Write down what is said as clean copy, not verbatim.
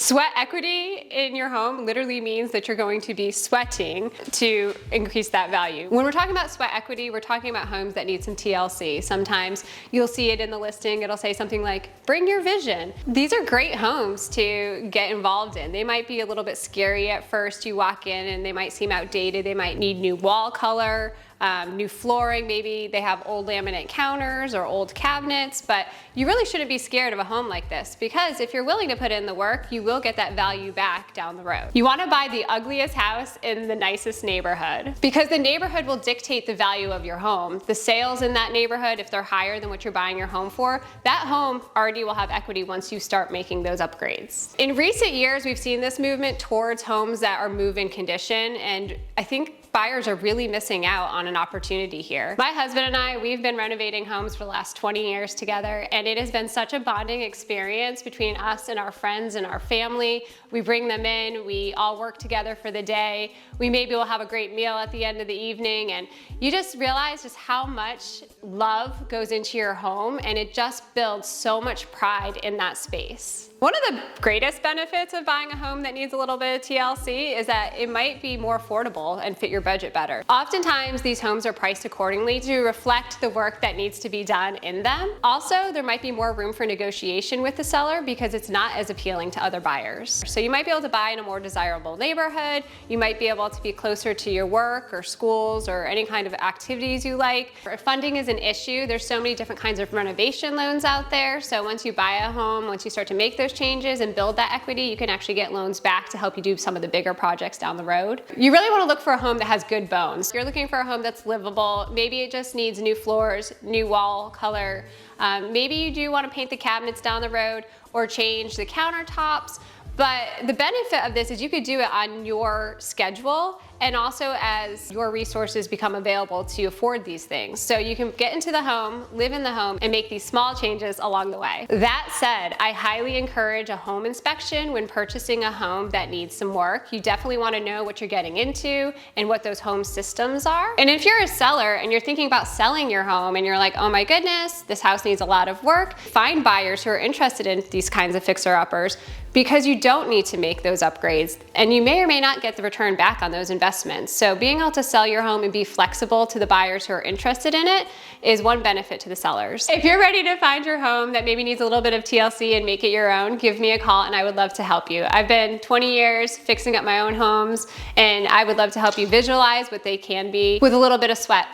Sweat equity in your home literally means that you're going to be sweating to increase that value. When we're talking about sweat equity, we're talking about homes that need some TLC. Sometimes you'll see it in the listing, it'll say something like, bring your vision. These are great homes to get involved in. They might be a little bit scary at first. You walk in and they might seem outdated. They might need new wall color, new flooring, maybe they have old laminate counters or old cabinets, but you really shouldn't be scared of a home like this, because if you're willing to put in the work, you will get that value back down the road. You want to buy the ugliest house in the nicest neighborhood, because the neighborhood will dictate the value of your home. The sales in that neighborhood, if they're higher than what you're buying your home for, that home already will have equity once you start making those upgrades. In recent years, we've seen this movement towards homes that are move-in condition, and I think buyers are really missing out on an opportunity here. My husband and I, we've been renovating homes for the last 20 years together, and it has been such a bonding experience between us and our friends and our family. We bring them in, we all work together for the day. We maybe will have a great meal at the end of the evening, and you just realize just how much love goes into your home, and it just builds so much pride in that space. One of the greatest benefits of buying a home that needs a little bit of TLC is that it might be more affordable and fit your budget better. Oftentimes, these homes are priced accordingly to reflect the work that needs to be done in them. Also, there might be more room for negotiation with the seller because it's not as appealing to other buyers. So you might be able to buy in a more desirable neighborhood. You might be able to be closer to your work or schools or any kind of activities you like. If funding is an issue, there's so many different kinds of renovation loans out there. So once you buy a home, once you start to make those changes and build that equity, you can actually get loans back to help you do some of the bigger projects down the road. You really want to look for a home that has good bones. You're looking for a home that's livable. Maybe it just needs new floors, new wall color. Maybe you do want to paint the cabinets down the road or change the countertops. But the benefit of this is you could do it on your schedule and also as your resources become available to afford these things. So you can get into the home, live in the home, and make these small changes along the way. That said, I highly encourage a home inspection when purchasing a home that needs some work. You definitely want to know what you're getting into and what those home systems are. And if you're a seller and you're thinking about selling your home and you're like, oh my goodness, this house needs a lot of work, find buyers who are interested in these kinds of fixer-uppers, because you don't need to make those upgrades and you may or may not get the return back on those investments. So being able to sell your home and be flexible to the buyers who are interested in it is one benefit to the sellers. If you're ready to find your home that maybe needs a little bit of TLC and make it your own, give me a call and I would love to help you. I've been 20 years fixing up my own homes and I would love to help you visualize what they can be with a little bit of sweat.